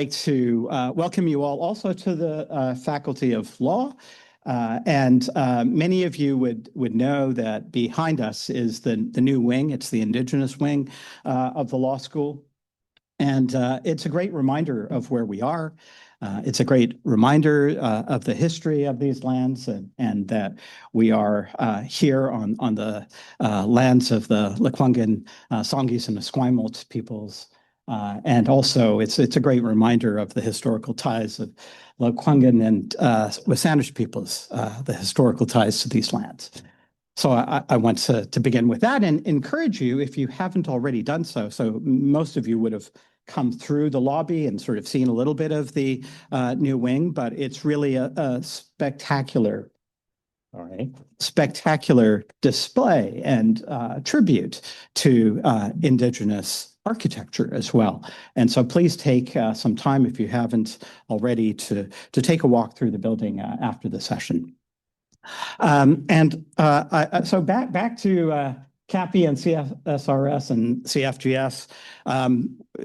like to welcome you all also to the Faculty of Law. Many of you would know that behind us is the new wing. It's the Indigenous wing of the law school. And it's a great reminder of where we are. It's a great reminder of the history of these lands and that we are here on the lands of the Lekwungen, Songhees, and Esquimalt peoples. And also, it's a great reminder of the historical ties of Lekwungen and Wasanich peoples, the historical ties to these lands. So I want to begin with that and encourage you, if you haven't already done so. So most of you would have come through the lobby and sort of seen a little bit of the new wing, but it's really a spectacular, spectacular display and tribute to Indigenous architecture as well. And so please take some time, if you haven't already, to take a walk through the building after the session. So back to CAPI and CSRS and CFGS.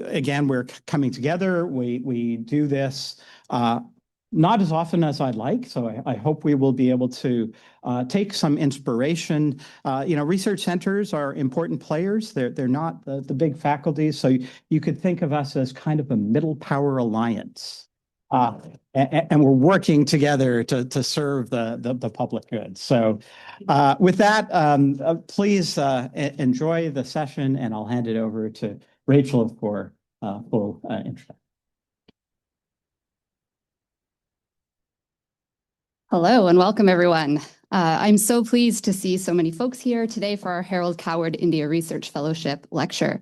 Again, we're coming together. We do this not as often as I'd like, so I hope we will be able to take some inspiration. Research centers are important players. They're not the big faculties, so you could think of us as kind of a middle power alliance. And we're working together to serve the public good. So with that, please enjoy the session, and I'll hand it over to Rachel for full introduction. Hello and welcome, everyone. I'm so pleased to see so many folks here today for our Harold Coward India Research Fellowship lecture.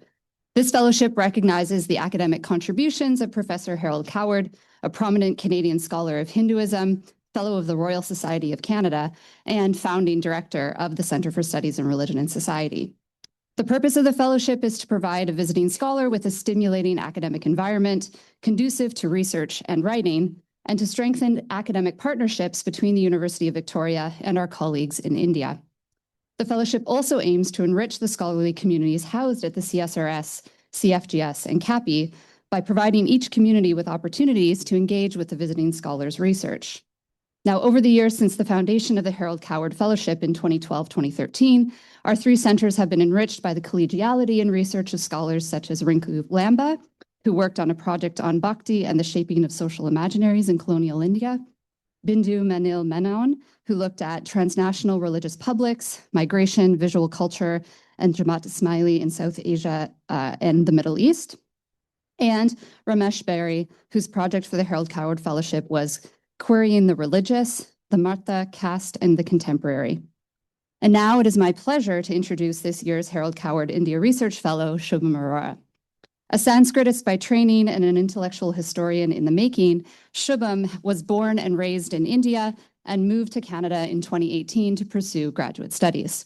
This fellowship recognizes the academic contributions of Professor Harold Coward, a prominent Canadian scholar of Hinduism, Fellow of the Royal Society of Canada, and founding director of the Centre for Studies in Religion and Society. The purpose of the fellowship is to provide a visiting scholar with a stimulating academic environment conducive to research and writing, and to strengthen academic partnerships between the University of Victoria and our colleagues in India. The fellowship also aims to enrich the scholarly communities housed at the CSRS, CFGS, and CAPI by providing each community with opportunities to engage with the visiting scholars' research. Now, over the years since the foundation of the Harold Coward Fellowship in 2012-2013, our three centers have been enriched by the collegiality and research of scholars such as Rinku Lamba, who worked on a project on Bhakti and the shaping of social imaginaries in colonial India, Bindu Manil Menon, who looked at transnational religious publics, migration, visual culture, and Jamaat Ismaili in South Asia and the Middle East, and Ramesh Berry, whose project for the Harold Coward Fellowship was querying the religious, the Martha, caste, and the contemporary. And now it is my pleasure to introduce this year's Harold Coward India Research Fellow, Shubham Arora. A Sanskritist by training and an intellectual historian in the making, Shubham was born and raised in India and moved to Canada in 2018 to pursue graduate studies.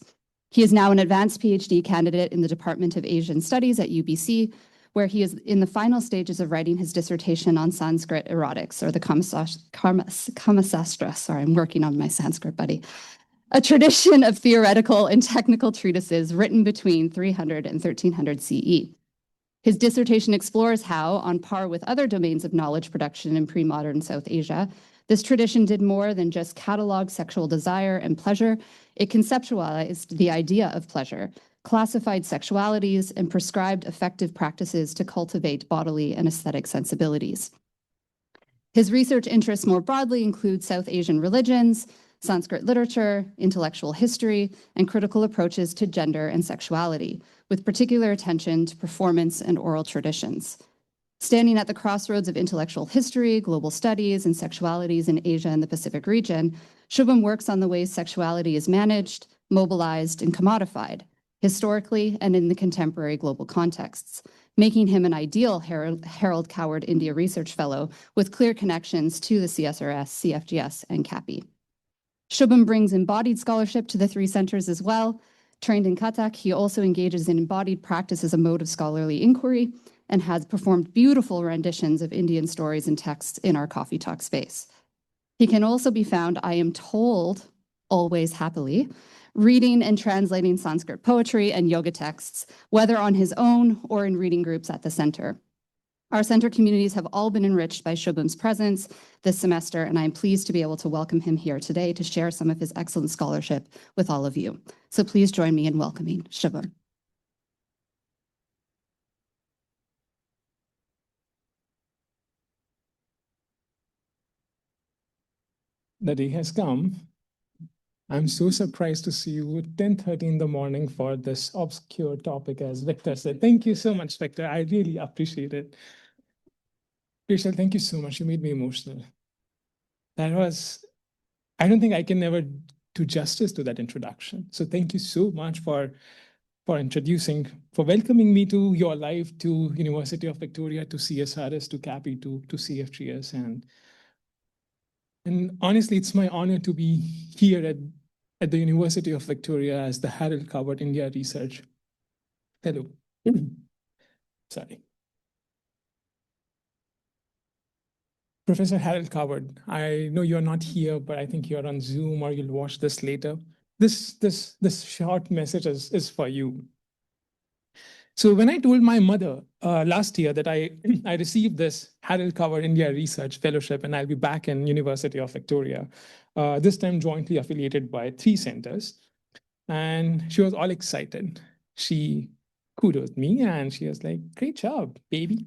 He is now an advanced PhD candidate in the Department of Asian Studies at UBC, where he is in the final stages of writing his dissertation on Sanskrit erotics, or the Kāmasūtra. Sorry, I'm working on my Sanskrit, buddy. A tradition of theoretical and technical treatises written between 300 and 1300 CE. His dissertation explores how, on par with other domains of knowledge production in pre-modern South Asia, this tradition did more than just catalog sexual desire and pleasure. It conceptualized the idea of pleasure, classified sexualities, and prescribed effective practices to cultivate bodily and aesthetic sensibilities. His research interests more broadly include South Asian religions, Sanskrit literature, intellectual history, and critical approaches to gender and sexuality, with particular attention to performance and oral traditions. Standing at the crossroads of intellectual history, global studies, and sexualities in Asia and the Pacific region, Shubham works on the ways sexuality is managed, mobilized, and commodified, historically and in the contemporary global contexts, making him an ideal Harold Coward India Research Fellow with clear connections to the CSRS, CFGS, and CAPI. Shubham brings embodied scholarship to the three centers as well. Trained in Kathak, he also engages in embodied practice as a mode of scholarly inquiry and has performed beautiful renditions of Indian stories and texts in our coffee talk space. He can also be found, I am told, always happily, reading and translating Sanskrit poetry and yoga texts, whether on his own or in reading groups at the center. Our center communities have all been enriched by Shubham's presence this semester, and I'm pleased to be able to welcome him here today to share some of his excellent scholarship with all of you. So please join me in welcoming Shubham. The day has come. I'm so surprised to see you at 10:30 in the morning for this obscure topic, as Victor said. Thank you so much, Victor. I really appreciate it. Rachel, thank you so much. You made me emotional. I don't think I can ever do justice to that introduction. So thank you so much for welcoming me to your life, to University of Victoria, to CSRS, to CAPI, to CFGS. And honestly, it's my honor to be here at the University of Victoria as the Harold Coward India Research Fellow. Sorry. Professor Harold Coward, I know you're not here, but I think you're on Zoom or you'll watch this later. This short message is for you. So when I told my mother last year that I received this Harold Coward India Research Fellowship and I'll be back in University of Victoria, this time jointly affiliated by 3 centers, and she was all excited. She kudos me and she was like, "Great job, baby."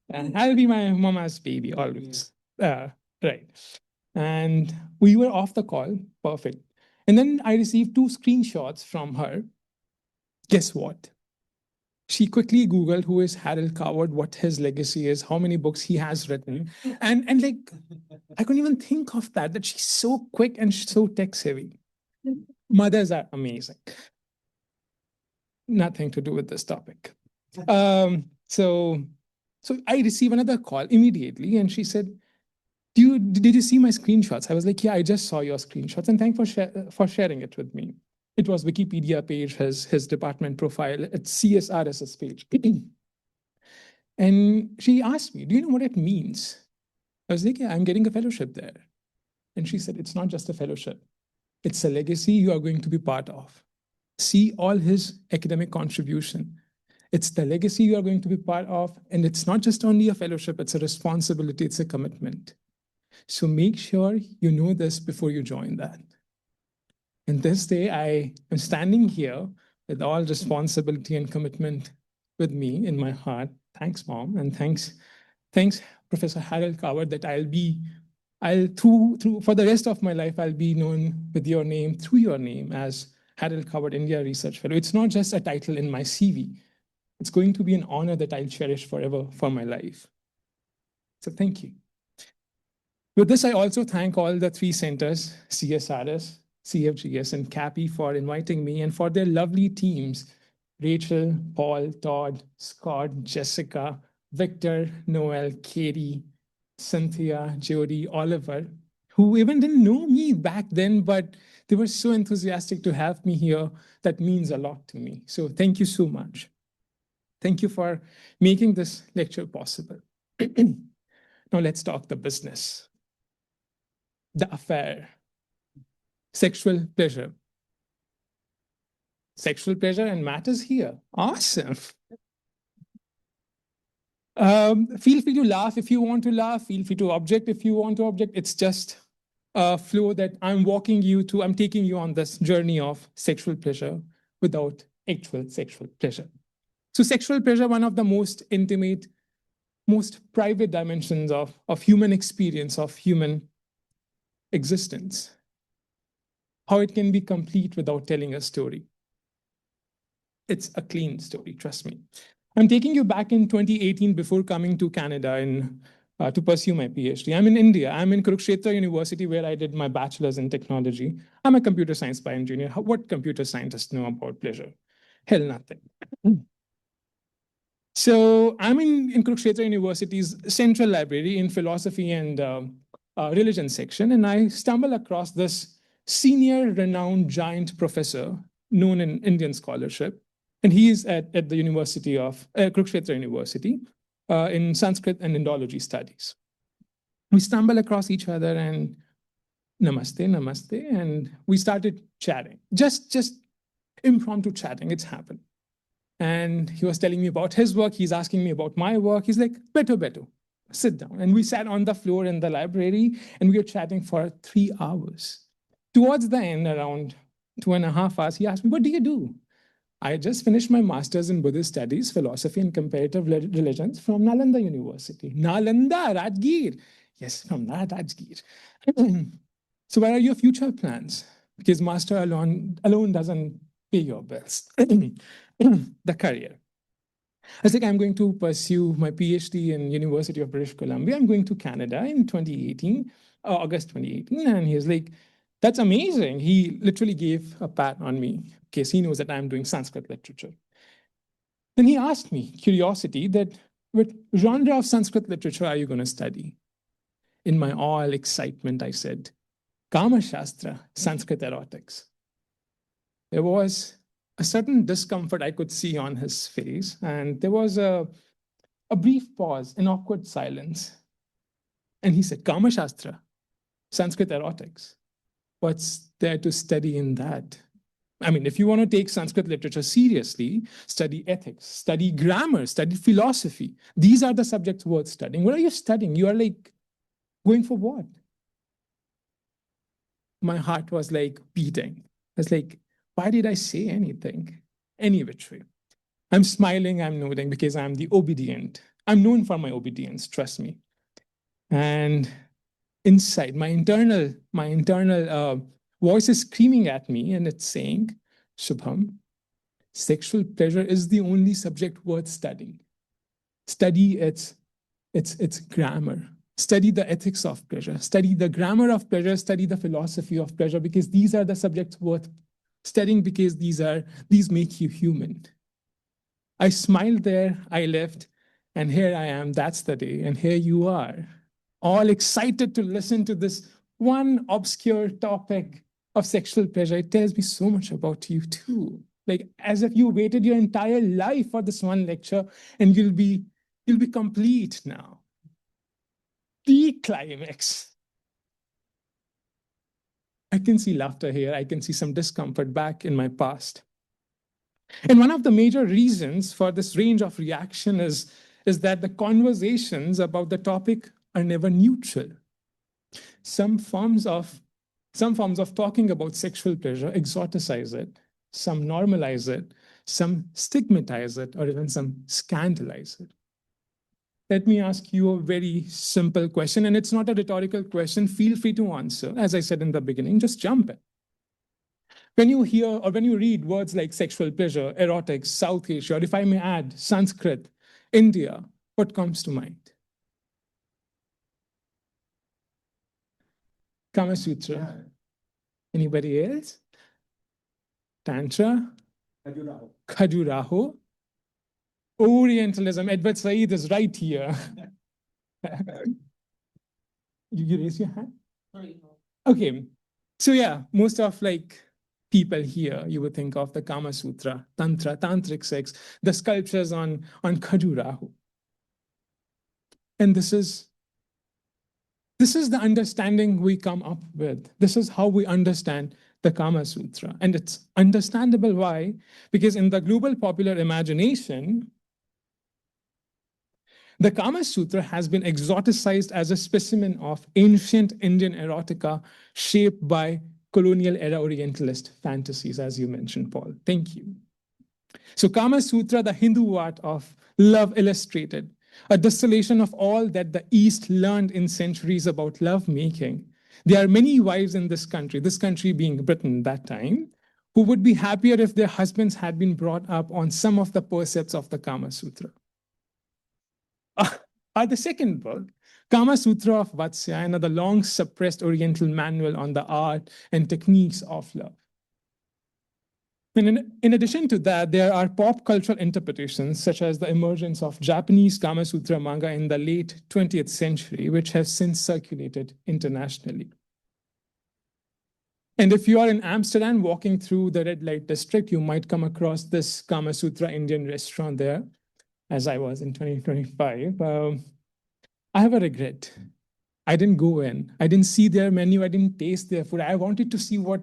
And I'll be my mama's baby always. Right. And we were off the call. Perfect. And then I received 2 screenshots from her. Guess what? She quickly Googled who is Harold Coward, what his legacy is, how many books he has written. And like, I couldn't even think of that she's so quick and so tech savvy. Mothers are amazing. Nothing to do with this topic. So I received another call immediately and she said, did you see my screenshots? I was like, yeah, I just saw your screenshots and thanks for sharing it with me. It was Wikipedia page, his department profile, it's CSRS's page. And she asked me, do you know what it means? I was like, yeah, I'm getting a fellowship there. And she said, it's not just a fellowship. It's a legacy you are going to be part of. See all his academic contribution. It's the legacy you are going to be part of. And it's not just only a fellowship, it's a responsibility, it's a commitment. So make sure you know this before you join that. And this day, I am standing here with all responsibility and commitment with me in my heart. Thanks, Mom, and thanks, Professor Harold Coward, that for the rest of my life, I'll be known with your name, through your name, as Harold Coward India Research Fellow. It's not just a title in my CV. It's going to be an honor that I'll cherish forever for my life. So thank you. With this, I also thank all the 3 centers, CSRS, CFGS, and CAPI, for inviting me and for their lovely teams, Rachel, Paul, Todd, Scott, Jessica, Victor, Noel, Katie, Cynthia, Jody, Oliver, who even didn't know me back then, but they were so enthusiastic to have me here. That means a lot to me. So thank you so much. Thank you for making this lecture possible. Now let's talk the business. The affair. Sexual pleasure. Sexual pleasure and matters here. Awesome. Feel free to laugh if you want to laugh. Feel free to object if you want to object. It's just a flow that I'm walking you through. I'm taking you on this journey of sexual pleasure without actual sexual pleasure. So sexual pleasure, one of the most intimate, most private dimensions of human experience, of human existence. How it can be complete without telling a story. It's a clean story, trust me. I'm taking you back in 2018 before coming to Canada to pursue my PhD. I'm in India. I'm in Kurukshetra University, where I did my bachelor's in technology. I'm a computer science by engineer. What computer scientists know about pleasure? Hell, nothing. So I'm in Kurukshetra University's central library in philosophy and religion section, and I stumble across this senior renowned giant professor known in Indian scholarship. And he is at the University of Kurukshetra University in Sanskrit and Indology studies. We stumble across each other and namaste, namaste, and we started chatting. Just impromptu chatting, it's happened. And he was telling me about his work. He's asking me about my work. He's like, beto, sit down. And we sat on the floor in the library and we were chatting for 3 hours. Towards the end, around 2.5 hours, he asked me, what do you do? I just finished my master's in Buddhist studies, philosophy and comparative religions from Nalanda University. Nalanda, Rajgir. Yes, from that, Rajgir. So what are your future plans? Because master alone doesn't pay your bills. The career. I was like, I'm going to pursue my PhD in University of British Columbia. I'm going to Canada in 2018, August 2018. And he was like, that's amazing. He literally gave a pat on me because he knows that I'm doing Sanskrit literature. Then he asked me, curiosity, that what genre of Sanskrit literature are you going to study? In my all excitement, I said, Kāmasūtra, Sanskrit erotics. There was a certain discomfort I could see on his face, and there was a brief pause, an awkward silence. And he said, Kāmasūtra, Sanskrit erotics. What's there to study in that? I mean, if you want to take Sanskrit literature seriously, study ethics, study grammar, study philosophy. These are the subjects worth studying. What are you studying? You are like, going for what? My heart was like beating. I was like, why did I say anything? Any which way. I'm smiling, I'm nodding because I'm the obedient. I'm known for my obedience, trust me. And inside, my internal voice is screaming at me and it's saying, Shubham, sexual pleasure is the only subject worth studying. Study its grammar. Study the ethics of pleasure. Study the grammar of pleasure. Study the philosophy of pleasure, because these are the subjects worth studying, because these make you human. I smiled there, I left, and here I am. That's the day, and here you are, all excited to listen to this one obscure topic of sexual pleasure. It tells me so much about you too. Like as if you waited your entire life for this one lecture, and you'll be complete now. The climax. I can see laughter here. I can see some discomfort back in my past. And one of the major reasons for this range of reaction is that the conversations about the topic are never neutral. Some forms of talking about sexual pleasure exoticize it, some normalize it, some stigmatize it, or even some scandalize it. Let me ask you a very simple question, and it's not a rhetorical question. Feel free to answer. As I said in the beginning, just jump in. When you hear or when you read words like sexual pleasure, erotics, South Asia, or if I may add, Sanskrit, India, what comes to mind? Kāmasūtra. Anybody else? Tantra? Khajuraho. Orientalism. Edward Said is right here. You raise your hand? Okay. So yeah, most of like people here, you would think of the Kāmasūtra, Tantra, Tantric sex, the sculptures on Khajuraho. And this is the understanding we come up with. This is how we understand the Kāmasūtra. And it's understandable why, because in the global popular imagination, the Kāmasūtra has been exoticized as a specimen of ancient Indian erotica shaped by colonial era Orientalist fantasies, as you mentioned, Paul. Thank you. So Kāmasūtra, the Hindu art of love illustrated, a distillation of all that the East learned in centuries about love making. There are many wives in this country being Britain that time, who would be happier if their husbands had been brought up on some of the precepts of the Kāmasūtra. The second book, Kāmasūtra of Vatsyayana, the long suppressed Oriental manual on the art and techniques of love. And in addition to that, there are pop cultural interpretations, such as the emergence of Japanese Kāmasūtra manga in the late 20th century, which have since circulated internationally. And if you are in Amsterdam walking through the red light district, you might come across this Kāmasūtra Indian restaurant there, as I was in 2025. I have a regret. I didn't go in. I didn't see their menu. I didn't taste their food. I wanted to see what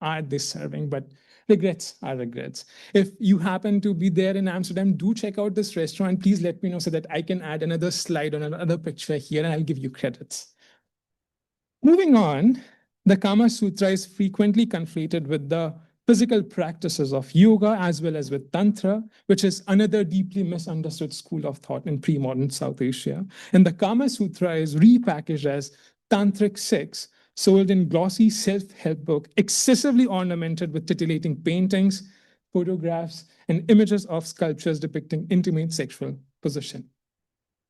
are they serving, but regrets are regrets. If you happen to be there in Amsterdam, do check out this restaurant. Please let me know so that I can add another slide or another picture here, and I'll give you credits. Moving on, the Kāmasūtra is frequently conflated with the physical practices of yoga as well as with Tantra, which is another deeply misunderstood school of thought in pre-modern South Asia. And the Kāmasūtra is repackaged as Tantric sex, sold in glossy self-help book, excessively ornamented with titillating paintings, photographs, and images of sculptures depicting intimate sexual position.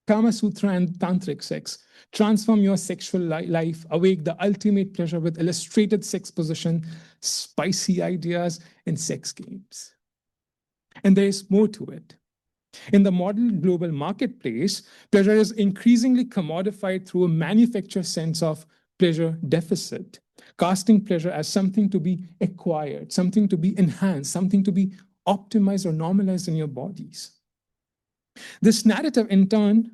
Kāmasūtra and Tantric sex transform your sexual life, awake the ultimate pleasure with illustrated sex position, spicy ideas, and sex games. And there is more to it. In the modern global marketplace, pleasure is increasingly commodified through a manufactured sense of pleasure deficit, casting pleasure as something to be acquired, something to be enhanced, something to be optimized or normalized in your bodies. This narrative, in turn,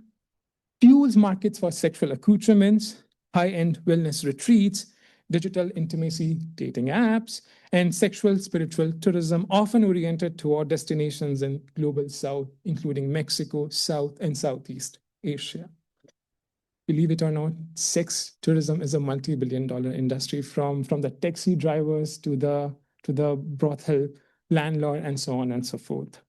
fuels markets for sexual accoutrements, high-end wellness retreats, digital intimacy dating apps, and sexual spiritual tourism, often oriented toward destinations in global South, including Mexico, South, and Southeast Asia. Believe it or not, sex tourism is a multi-billion-dollar industry, from the taxi drivers to the brothel landlord, and so on and so forth.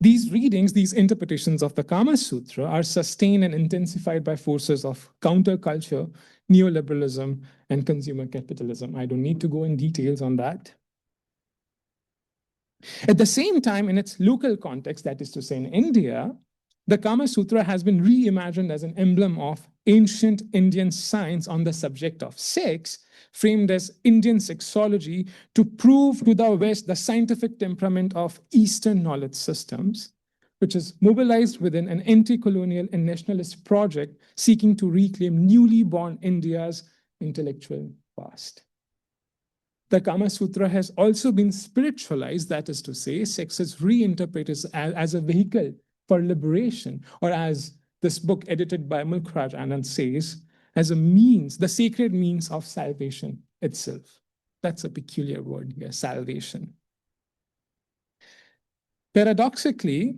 These readings, these interpretations of the Kāmasūtra are sustained and intensified by forces of counterculture, neoliberalism, and consumer capitalism. I don't need to go in details on that. At the same time, in its local context, that is to say in India, the Kāmasūtra has been reimagined as an emblem of ancient Indian science on the subject of sex, framed as Indian sexology to prove to the West the scientific temperament of Eastern knowledge systems, which is mobilized within an anti-colonial and nationalist project seeking to reclaim newly born India's intellectual past. The Kāmasūtra has also been spiritualized, that is to say, sex is reinterpreted as a vehicle for liberation, or as this book edited by Mulkraj Anand says, as a means, the sacred means of salvation itself. That's a peculiar word here, salvation. Paradoxically,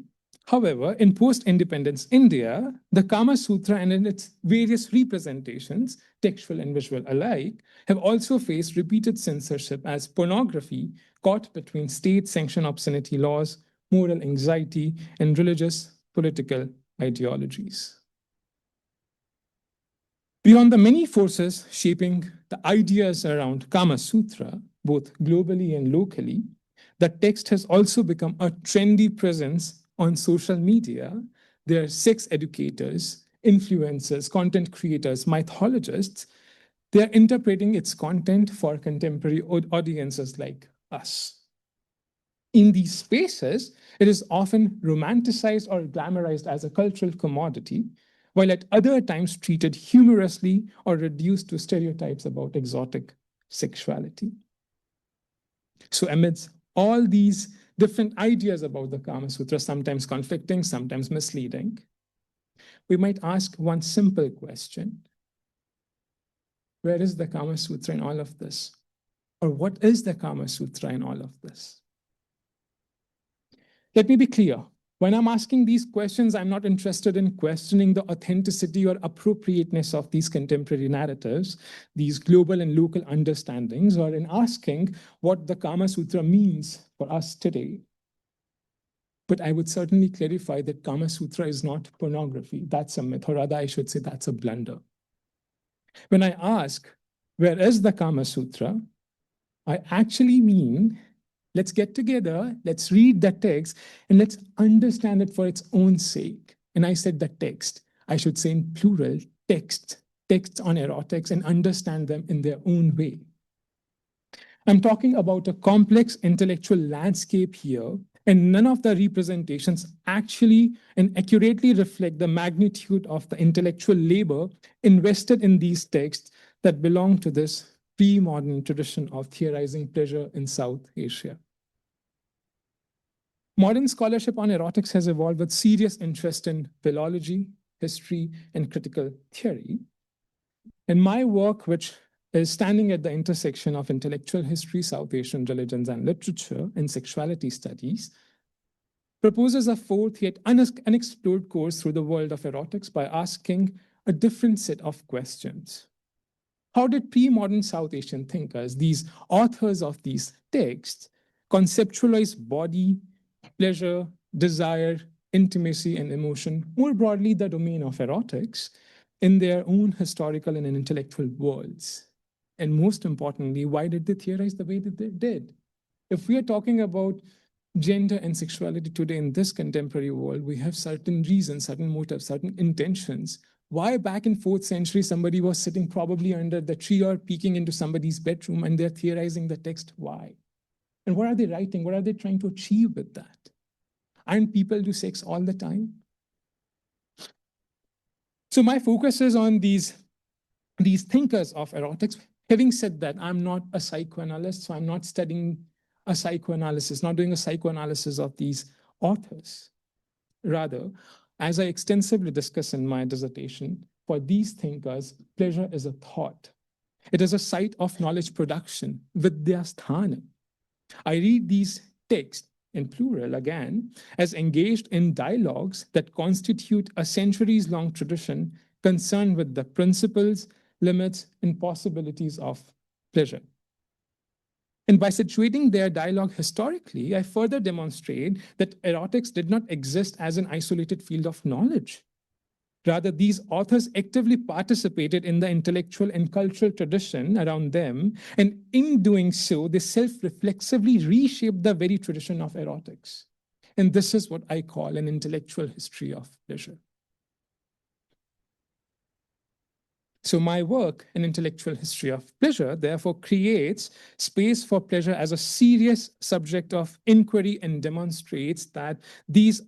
however, in post-independence India, the Kāmasūtra and in its various representations, textual and visual alike, have also faced repeated censorship as pornography caught between state-sanctioned obscenity laws, moral anxiety, and religious political ideologies. Beyond the many forces shaping the ideas around Kāmasūtra, both globally and locally, the text has also become a trendy presence on social media. There are sex educators, influencers, content creators, mythologists. They are interpreting its content for contemporary audiences like us. In these spaces, it is often romanticized or glamorized as a cultural commodity, while at other times treated humorously or reduced to stereotypes about exotic sexuality. So amidst all these different ideas about the Kāmasūtra, sometimes conflicting, sometimes misleading, we might ask one simple question. Where is the Kāmasūtra in all of this? Or what is the Kāmasūtra in all of this? Let me be clear. When I'm asking these questions, I'm not interested in questioning the authenticity or appropriateness of these contemporary narratives, these global and local understandings, or in asking what the Kāmasūtra means for us today. But I would certainly clarify that Kāmasūtra is not pornography. That's a myth, or rather I should say that's a blunder. When I ask, where is the Kāmasūtra? I actually mean, let's get together, let's read the text, and let's understand it for its own sake. And I said the text, I should say in plural, texts on erotics, and understand them in their own way. I'm talking about a complex intellectual landscape here, and none of the representations actually and accurately reflect the magnitude of the intellectual labor invested in these texts that belong to this pre-modern tradition of theorizing pleasure in South Asia. Modern scholarship on erotics has evolved with serious interest in philology, history, and critical theory. And my work, which is standing at the intersection of intellectual history, South Asian religions and literature, and sexuality studies, proposes a fourth yet unexplored course through the world of erotics by asking a different set of questions. How did pre-modern South Asian thinkers, these authors of these texts, conceptualize body, pleasure, desire, intimacy, and emotion, more broadly the domain of erotics, in their own historical and intellectual worlds? And most importantly, why did they theorize the way that they did? If we are talking about gender and sexuality today in this contemporary world, we have certain reasons, certain motives, certain intentions. Why back in 4th century, somebody was sitting probably under the tree or peeking into somebody's bedroom and they're theorizing the text? Why? And what are they writing? What are they trying to achieve with that? Aren't people do sex all the time? So my focus is on these thinkers of erotics. Having said that, I'm not a psychoanalyst, so I'm not studying a psychoanalysis, not doing a psychoanalysis of these authors. Rather, as I extensively discuss in my dissertation, for these thinkers, pleasure is a thought. It is a site of knowledge production, vidyasthanam. I read these texts, in plural again, as engaged in dialogues that constitute a centuries-long tradition concerned with the principles, limits, and possibilities of pleasure. And by situating their dialogue historically, I further demonstrate that erotics did not exist as an isolated field of knowledge. Rather, these authors actively participated in the intellectual and cultural tradition around them, and in doing so, they self-reflexively reshaped the very tradition of erotics. And this is what I call an intellectual history of pleasure. So my work, An Intellectual History of Pleasure, therefore creates space for pleasure as a serious subject of inquiry and demonstrates that these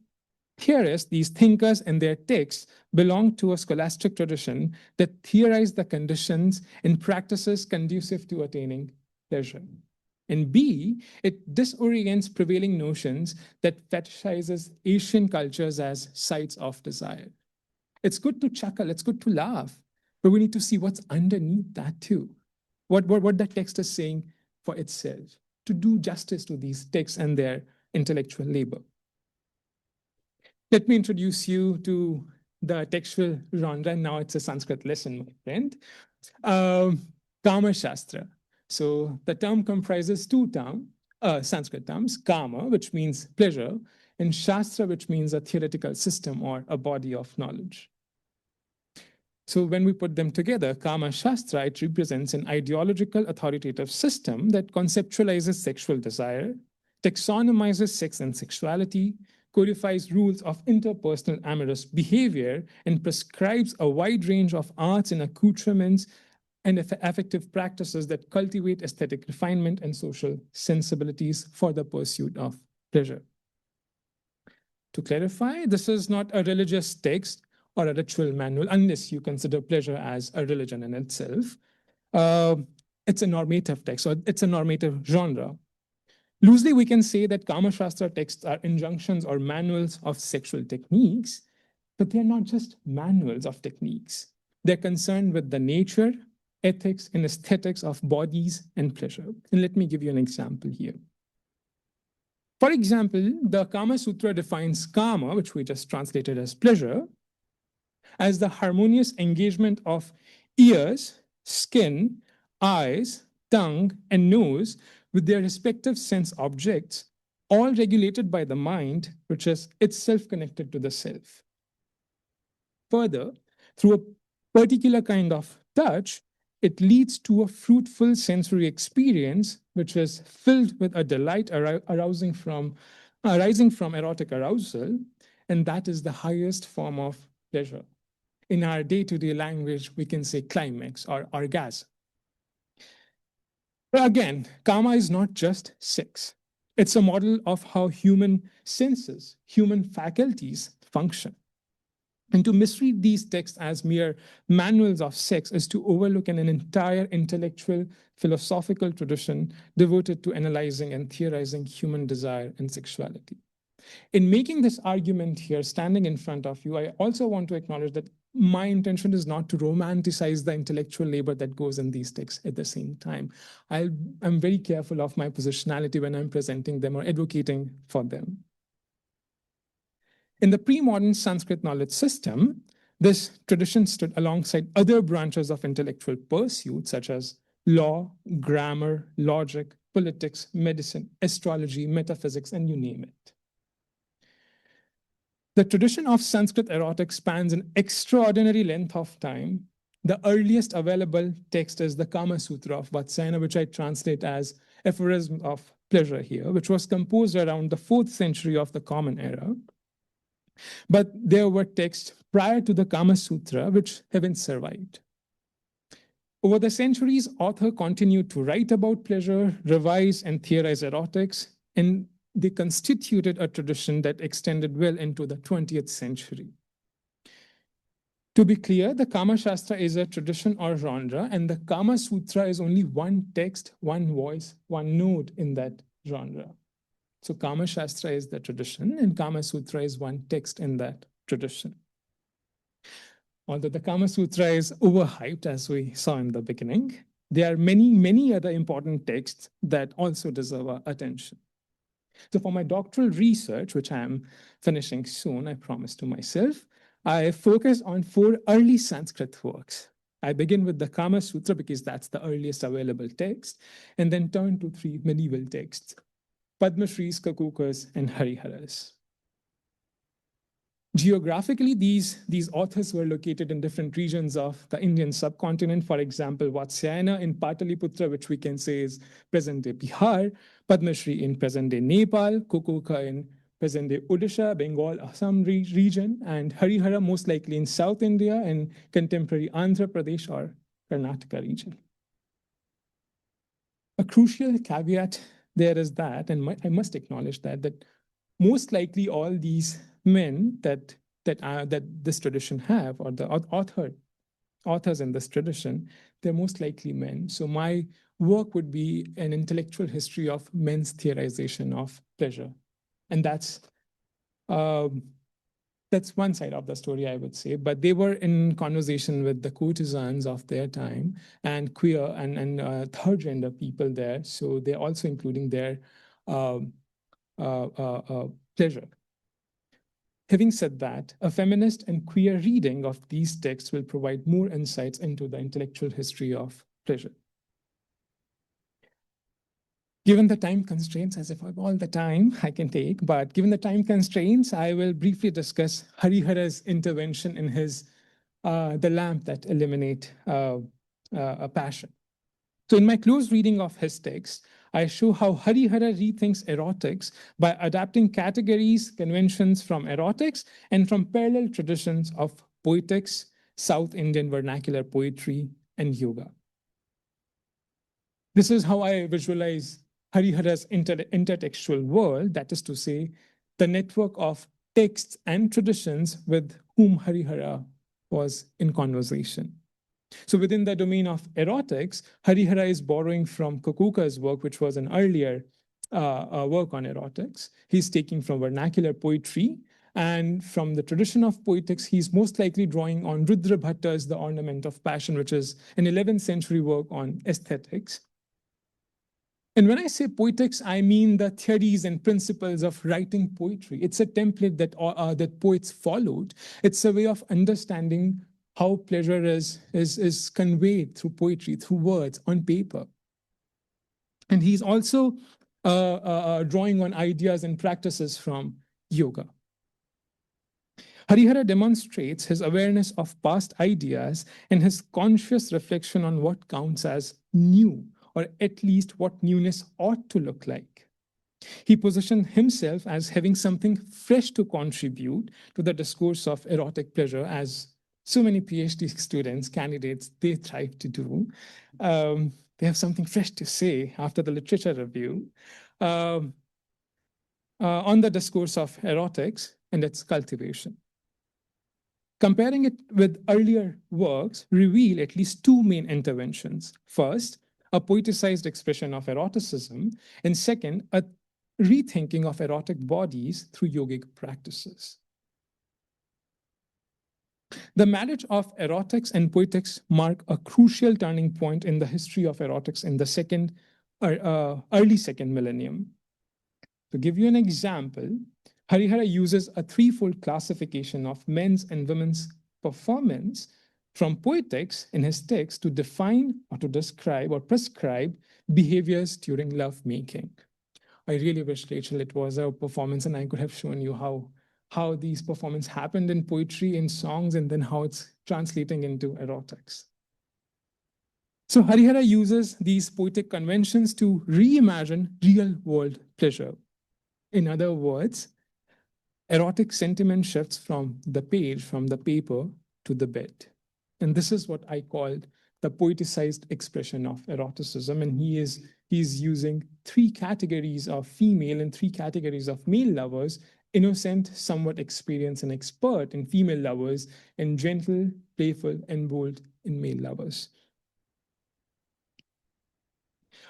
theorists, these thinkers and their texts belong to a scholastic tradition that theorize the conditions and practices conducive to attaining pleasure. And B, it disorients prevailing notions that fetishizes Asian cultures as sites of desire. It's good to chuckle, it's good to laugh, but we need to see what's underneath that too. What the text is saying for itself, to do justice to these texts and their intellectual labor. Let me introduce you to the textual genre. Now it's a Sanskrit lesson, my friend. Kama Shastra. So the term comprises two Sanskrit terms, Kama, which means pleasure, and Shastra, which means a theoretical system or a body of knowledge. So when we put them together, Kama Shastra, it represents an ideological authoritative system that conceptualizes sexual desire, taxonomizes sex and sexuality, codifies rules of interpersonal amorous behavior, and prescribes a wide range of arts and accoutrements and affective practices that cultivate aesthetic refinement and social sensibilities for the pursuit of pleasure. To clarify, this is not a religious text or a ritual manual, unless you consider pleasure as a religion in itself. It's a normative text, or it's a normative genre. Loosely, we can say that Kama Shastra texts are injunctions or manuals of sexual techniques, but they're not just manuals of techniques. They're concerned with the nature, ethics, and aesthetics of bodies and pleasure. And let me give you an example here. For example, the Kāmasūtra defines Kama, which we just translated as pleasure, as the harmonious engagement of ears, skin, eyes, tongue, and nose with their respective sense objects, all regulated by the mind, which is itself connected to the self. Further, through a particular kind of touch, it leads to a fruitful sensory experience, which is filled with a delight arising from erotic arousal, and that is the highest form of pleasure. In our day-to-day language, we can say climax or orgasm. But again, Kama is not just sex. It's a model of how human senses, human faculties function. And to misread these texts as mere manuals of sex is to overlook an entire intellectual, philosophical tradition devoted to analyzing and theorizing human desire and sexuality. In making this argument here, standing in front of you, I also want to acknowledge that my intention is not to romanticize the intellectual labor that goes in these texts at the same time. I'm very careful of my positionality when I'm presenting them or advocating for them. In the pre-modern Sanskrit knowledge system, this tradition stood alongside other branches of intellectual pursuit, such as law, grammar, logic, politics, medicine, astrology, metaphysics, and you name it. The tradition of Sanskrit erotics spans an extraordinary length of time. The earliest available text is the Kāmasūtra of Vatsyayana, which I translate as aphorism of pleasure here, which was composed around the 4th century of the Common Era. But there were texts prior to the Kāmasūtra which haven't survived. Over the centuries, authors continued to write about pleasure, revise and theorize erotics, and they constituted a tradition that extended well into the 20th century. To be clear, the Kama Shastra is a tradition or genre, and the Kāmasūtra is only one text, one voice, one note in that genre. So Kama Shastra is the tradition, and Kāmasūtra is one text in that tradition. Although the Kāmasūtra is overhyped, as we saw in the beginning, there are many, many other important texts that also deserve our attention. So for my doctoral research, which I am finishing soon, I promise to myself, I focus on 4 early Sanskrit works. I begin with the Kāmasūtra because that's the earliest available text, and then turn to 3 medieval texts, Padmashris, Kakukas, and Hariharas. Geographically, these authors were located in different regions of the Indian subcontinent. For example, Vatsyayana in Pataliputra, which we can say is present-day Bihar, Padmashri in present-day Nepal, Kukuka in present-day Odisha, Bengal, Assam region, and Harihara most likely in South India and contemporary Andhra Pradesh or Karnataka region. A crucial caveat there is that, and I must acknowledge that most likely all these men that this tradition have, or the authors in this tradition, they're most likely men. So my work would be an intellectual history of men's theorization of pleasure. And that's one side of the story, I would say. But they were in conversation with the courtesans of their time and queer and third gender people there. So they're also including their pleasure. Having said that, a feminist and queer reading of these texts will provide more insights into the intellectual history of pleasure. Given the time constraints, as if all the time I can take, but given the time constraints, I will briefly discuss Harihara's intervention in his The Lamp That Illuminate a Passion. So in my close reading of his text, I show how Harihara rethinks erotics by adapting categories, conventions from erotics and from parallel traditions of poetics, South Indian vernacular poetry, and yoga. This is how I visualize Harihara's intertextual world, that is to say, the network of texts and traditions with whom Harihara was in conversation. So within the domain of erotics, Harihara is borrowing from Kukuka's work, which was an earlier work on erotics. He's taking from vernacular poetry, and from the tradition of poetics, he's most likely drawing on Rudra Bhatta's The Ornament of Passion, which is an 11th century work on aesthetics. And when I say poetics, I mean the theories and principles of writing poetry. It's a template that poets followed. It's a way of understanding how pleasure is conveyed through poetry, through words, on paper. And he's also drawing on ideas and practices from yoga. Harihara demonstrates his awareness of past ideas and his conscious reflection on what counts as new, or at least what newness ought to look like. He positioned himself as having something fresh to contribute to the discourse of erotic pleasure, as so many PhD students, candidates, they thrive to do. They have something fresh to say after the literature review on the discourse of erotics and its cultivation. Comparing it with earlier works reveal at least 2 main interventions. First, a poeticized expression of eroticism, and second, a rethinking of erotic bodies through yogic practices. The marriage of erotics and poetics mark a crucial turning point in the history of erotics in the early second millennium. To give you an example, Harihara uses a threefold classification of men's and women's performance from poetics in his text to define or to describe or prescribe behaviors during lovemaking. I really wish, Rachel, it was a performance and I could have shown you how these performances happened in poetry, in songs, and then how it's translating into erotics. So Harihara uses these poetic conventions to reimagine real-world pleasure. In other words, erotic sentiment shifts from the page, from the paper, to the bed. And this is what I called the poeticized expression of eroticism. And he's using three categories of female and three categories of male lovers: innocent, somewhat experienced and expert in female lovers, and gentle, playful, and bold in male lovers.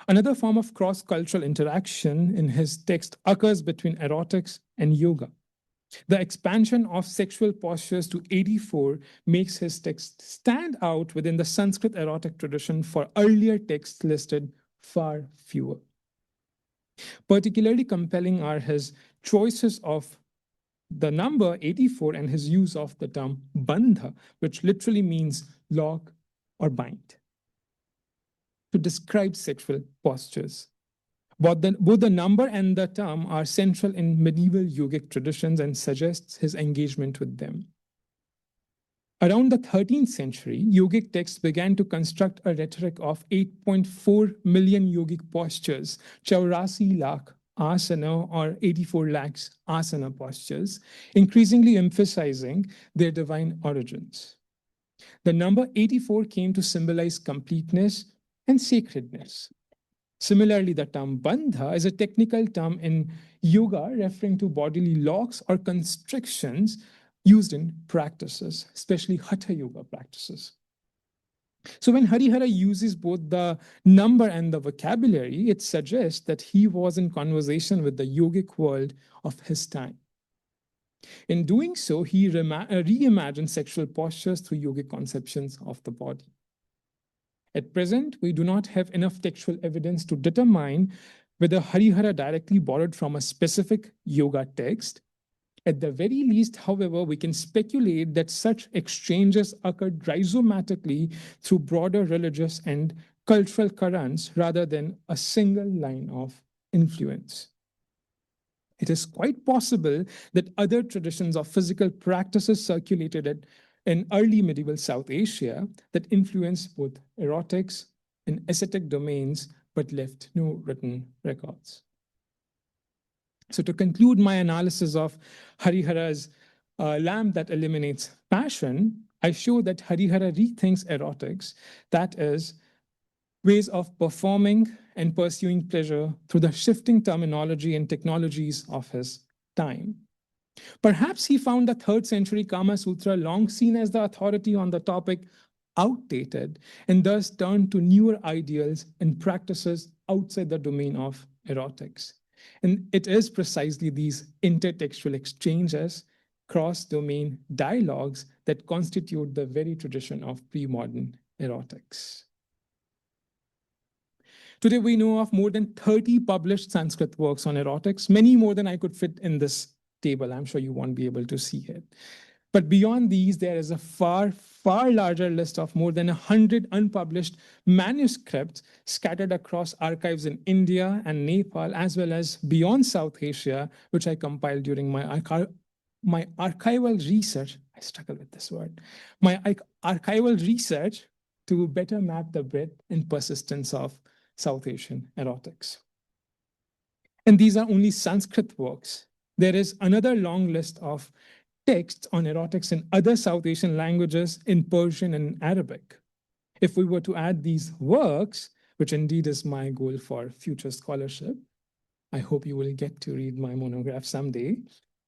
Another form of cross-cultural interaction in his text occurs between erotics and yoga. The expansion of sexual postures to 84 makes his text stand out within the Sanskrit erotic tradition, for earlier texts listed far fewer. Particularly compelling are his choices of the number 84 and his use of the term bandha, which literally means lock or bind, to describe sexual postures. Both the number and the term are central in medieval yogic traditions and suggests his engagement with them. Around the 13th century, yogic texts began to construct a rhetoric of 8.4 million yogic postures, 84 lakh asana or 84 lakhs asana postures, increasingly emphasizing their divine origins. The number 84 came to symbolize completeness and sacredness. Similarly, the term bandha is a technical term in yoga referring to bodily locks or constrictions used in practices, especially hatha yoga practices. So when Harihara uses both the number and the vocabulary, it suggests that he was in conversation with the yogic world of his time. In doing so, he reimagined sexual postures through yogic conceptions of the body. At present, we do not have enough textual evidence to determine whether Harihara directly borrowed from a specific yoga text. At the very least, however, we can speculate that such exchanges occurred rhizomatically through broader religious and cultural currents rather than a single line of influence. It is quite possible that other traditions of physical practices circulated in early medieval South Asia that influenced both erotics and ascetic domains, but left no written records. So to conclude my analysis of Harihara's lamp that eliminates passion, I show that Harihara rethinks erotics, that is, ways of performing and pursuing pleasure through the shifting terminology and technologies of his time. Perhaps he found the 3rd century Kāmasūtra, long seen as the authority on the topic, outdated, and thus turned to newer ideals and practices outside the domain of erotics. And it is precisely these intertextual exchanges, cross-domain dialogues, that constitute the very tradition of pre-modern erotics. Today, we know of more than 30 published Sanskrit works on erotics, many more than I could fit in this table. I'm sure you won't be able to see it. But beyond these, there is a far, far larger list of more than 100 unpublished manuscripts scattered across archives in India and Nepal, as well as beyond South Asia, which I compiled during my archival research. I struggle with this word. My archival research to better map the breadth and persistence of South Asian erotics. And these are only Sanskrit works. There is another long list of texts on erotics in other South Asian languages, in Persian and Arabic. If we were to add these works, which indeed is my goal for future scholarship, I hope you will get to read my monograph someday,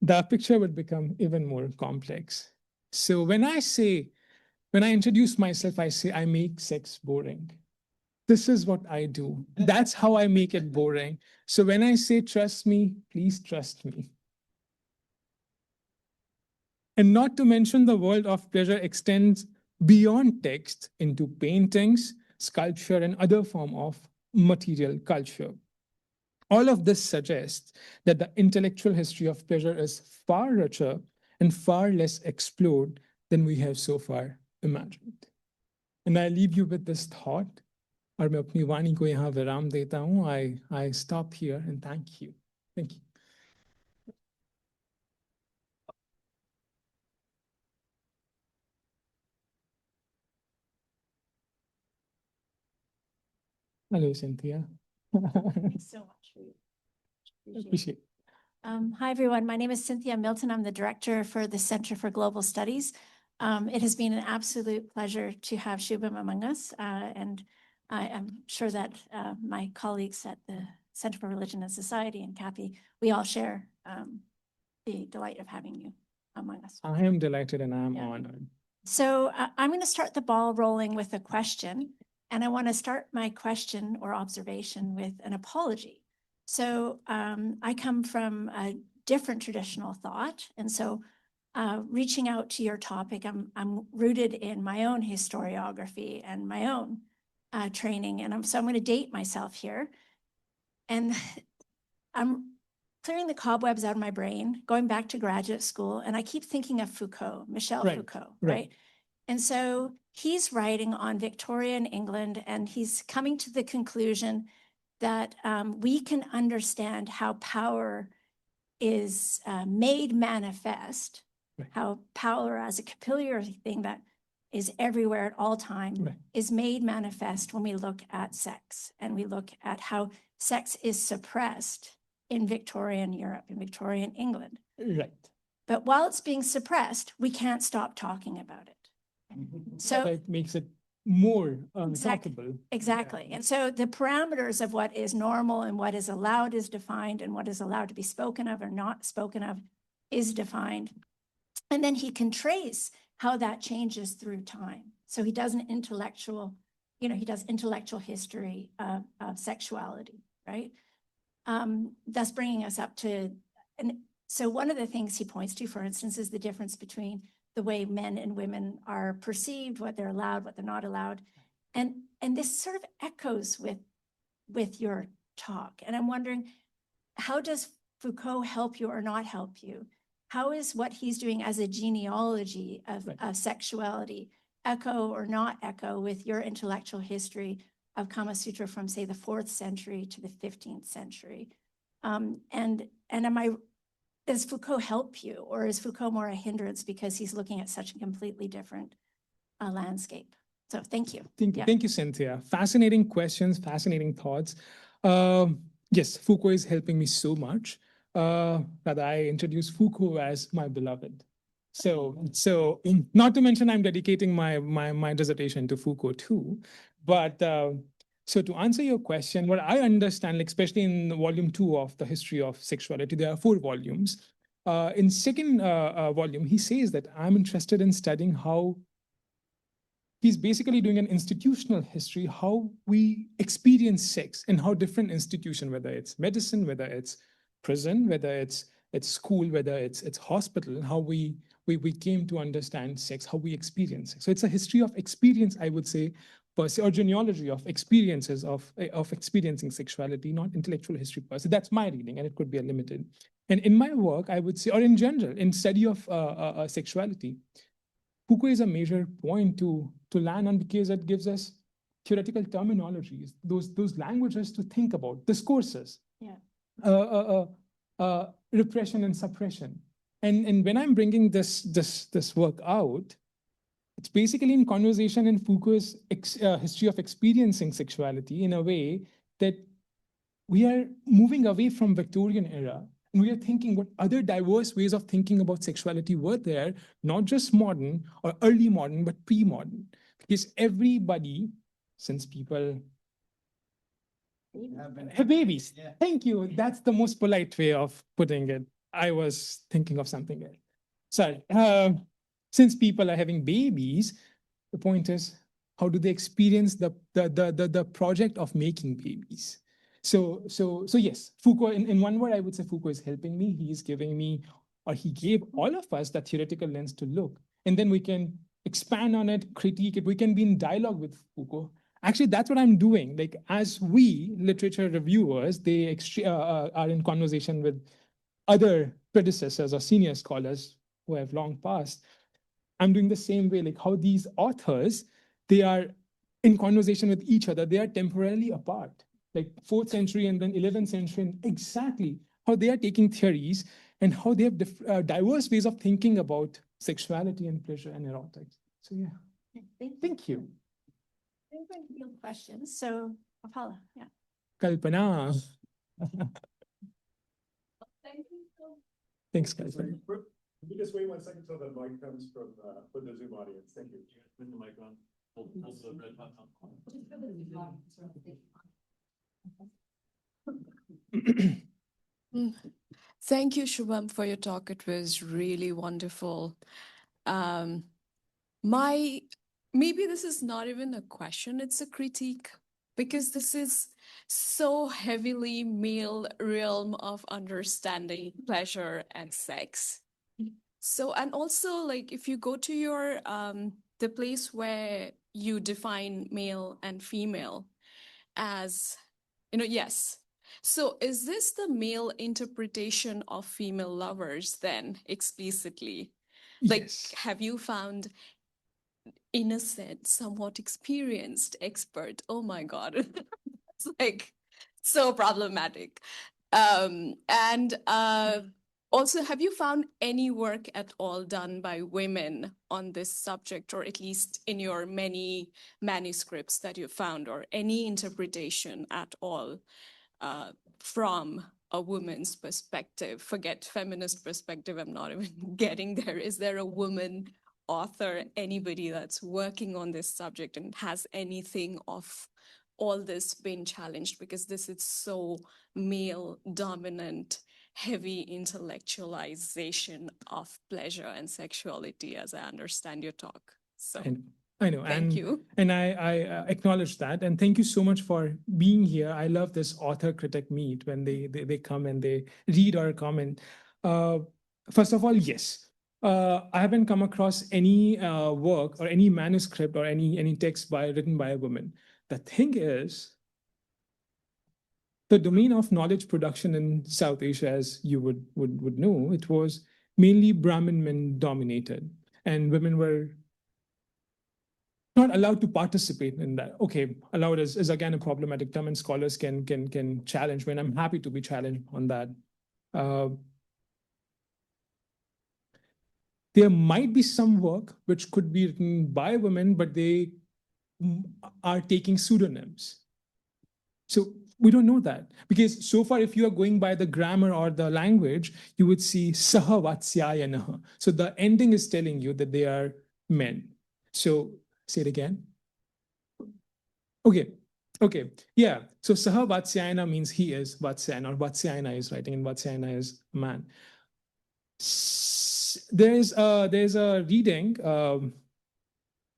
the picture would become even more complex. So when I introduce myself, I say I make sex boring. This is what I do. That's how I make it boring. So when I say trust me, please trust me. And not to mention the world of pleasure extends beyond text into paintings, sculpture, and other form of material culture. All of this suggests that the intellectual history of pleasure is far richer and far less explored than we have so far imagined. And I leave you with this thought. और मैं अपनी वाणी को यहाँ विराम देता हूँ. I stop here and thank you. Thank you. Hello, Cynthia. Thanks so much. Appreciate it. Hi, everyone. My name is Cynthia Milton. I'm the director for the Center for Global Studies. It has been an absolute pleasure to have Shubham among us. And I am sure that my colleagues at the Center for Religion and Society and Kathy, we all share the delight of having you among us. I am delighted and I am Yeah. honored. So I'm going to start the ball rolling with a question. And I want to start my question or observation with an apology. So I come from a different traditional thought. And so reaching out to your topic, I'm rooted in my own historiography and my own training. And so I'm going to date myself here. And I'm clearing the cobwebs out of my brain, going back to graduate school. And I keep thinking of Foucault, Michel Foucault, right? And so he's writing on Victorian England, and he's coming to the conclusion that we can understand how power is made manifest, how power as a capillary thing that is everywhere at all time is made manifest when we look at sex, and we look at how sex is suppressed in Victorian Europe, in Victorian England. Right. But while it's being suppressed, we can't stop talking about it. So it makes it more Exactly. talkable. Exactly. And so the parameters of what is normal and what is allowed is defined, and what is allowed to be spoken of or not spoken of is defined. And then he can trace how that changes through time. So he does an intellectual, he does intellectual history of sexuality, right? Thus bringing us up to, and so one of the things he points to, for instance, is the difference between the way men and women are perceived, what they're allowed, what they're not allowed. And this sort of echoes with your talk. And I'm wondering, how does Foucault help you or not help you? How is what he's doing as a genealogy of sexuality echo or not echo with your intellectual history of Kāmasūtra from, say, the 4th century to the 15th century? And does Foucault help you, or is Foucault more a hindrance because he's looking at such a completely different landscape? So thank you. Thank you, Cynthia. Fascinating questions, fascinating thoughts. Yes, Foucault is helping me so much that I introduce Foucault as my beloved. So not to mention I'm dedicating my dissertation to Foucault too. But so to answer your question, what I understand, like especially in volume 2 of the history of sexuality, there are 4 volumes. In second volume, he says that I'm interested in studying how he's basically doing an institutional history, how we experience sex and how different institutions, whether it's medicine, whether it's prison, whether it's school, whether it's hospital, how we came to understand sex, how we experience sex. So it's a history of experience, I would say, per se, or genealogy of experiences of experiencing sexuality, not intellectual history per se. That's my reading, and it could be a limited. And in my work, I would say, or in general, in study of sexuality, Foucault is a major point to land on because it gives us theoretical terminologies, those languages to think about, discourses, repression and suppression. And when I'm bringing this work out, it's basically in conversation in Foucault's history of experiencing sexuality in a way that we are moving away from Victorian era, and we are thinking what other diverse ways of thinking about sexuality were there, not just modern or early modern, but pre-modern. Because everybody, since people have babies. Yeah. Thank you. That's the most polite way of putting it. I was thinking of something else. Sorry. Since people are having babies, the point is, how do they experience the project of making babies? So yes, Foucault, in one word, I would say Foucault is helping me. He is giving me or he gave all of us that theoretical lens to look. And then we can expand on it, critique it. We can be in dialogue with Foucault. Actually, that's what I'm doing. Like, as we literature reviewers, they are in conversation with other predecessors or senior scholars who have long passed. I'm doing the same way, like how these authors, they are in conversation with each other. They are temporarily apart, like 4th century and then 11th century, and exactly how they are taking theories and how they have diverse ways of thinking about sexuality and pleasure and erotics. So yeah, thank you. Questions. So, Apollo, yeah. Kalpana. Thank you. Thanks, Kalpana. Can you just wait 1 second till the mic comes from for the Zoom audience? Thank you. Put the mic on. Hold the red button on. Thank you, Shubham, for your talk. It was really wonderful. Maybe this is not even a question, it's a critique, because this is so heavily male realm of understanding pleasure and sex. So, and also, like, if you go to your, the place where you define male and female as, yes. So is this the male interpretation of female lovers then, explicitly? Like, Yes. have you found innocent, somewhat experienced expert? Oh my God, it's like so problematic. Also, have you found any work at all done by women on this subject, or at least in your many manuscripts that you found, or any interpretation at all from a woman's perspective? Forget feminist perspective, I'm not even getting there. Is there a woman author, anybody that's working on this subject, and has anything of all this been challenged? Because this is so male dominant, heavy intellectualization of pleasure and sexuality, as I understand your talk. So I know. Thank you. And I acknowledge that. And thank you so much for being here. I love this author critic meet when they come and they read or comment. First of all, yes. I haven't come across any work or any manuscript or any text written by a woman. The thing is, the domain of knowledge production in South Asia, as you would know, it was mainly Brahmin men dominated, and women were not allowed to participate in that. Okay, allowed is again a problematic term, and scholars can challenge me, and I'm happy to be challenged on that. There might be some work which could be written by women, but they are taking pseudonyms. So we don't know that, because so far, if you are going by the grammar or the language, you would see saha vatsyayanaha. So the ending is telling you that they are men. So say it again. Okay. Yeah. So saha vatsyayana means he is Vatsyayana, or Vatsyayana is writing, and Vatsyayana is man. There's a reading,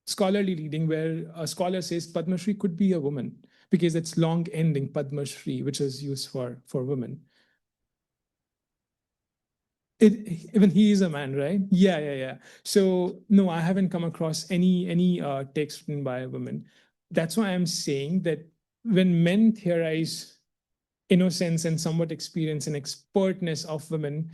scholarly reading, where a scholar says Padma Shri could be a woman, because it's long ending Padma Shri, which is used for women. Even he is a man, right? Yeah. So no, I haven't come across any text written by a woman. That's why I'm saying that when men theorize innocence and somewhat experience and expertness of women,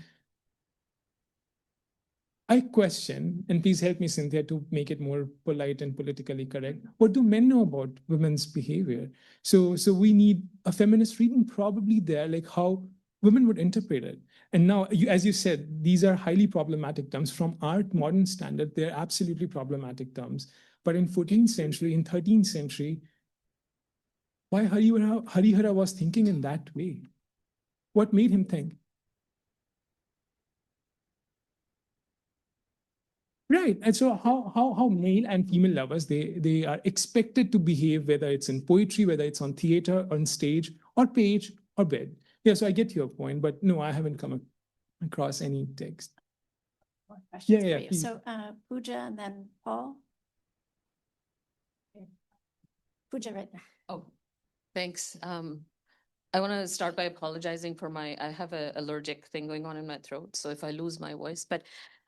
I question, and please help me, Cynthia, to make it more polite and politically correct. What do men know about women's behavior? So we need a feminist reading probably there, like how women would interpret it. And now, as you said, these are highly problematic terms. From our modern standard, they're absolutely problematic terms. But in 14th century, in 13th century, why Harihara was thinking in that way? What made him think? Right. And so how male and female lovers, they are expected to behave, whether it's in poetry, whether it's on theater, on stage, or page, or bed. Yeah, so I get your point, but no, I haven't come across any text. More questions Yeah, for you. please. So Pooja and then Paul. Pooja right now. Oh, thanks. I want to start by apologizing for I have an allergic thing going on in my throat. So if I lose my voice, but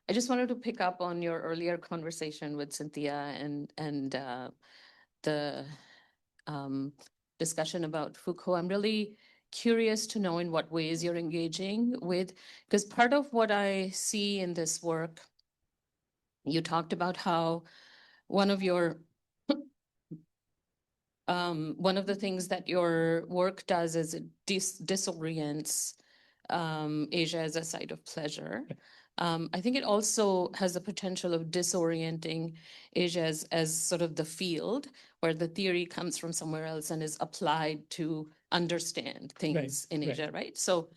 I just wanted to pick up on your earlier conversation with Cynthia and the discussion about Foucault. I'm really curious to know in what ways you're engaging with, because part of what I see in this work, you talked about how one of the things that your work does is it disorients Asia as a site of pleasure. I think it also has the potential of disorienting Asia as sort of the field where the theory comes from somewhere else and is applied to understand things in Asia, right? So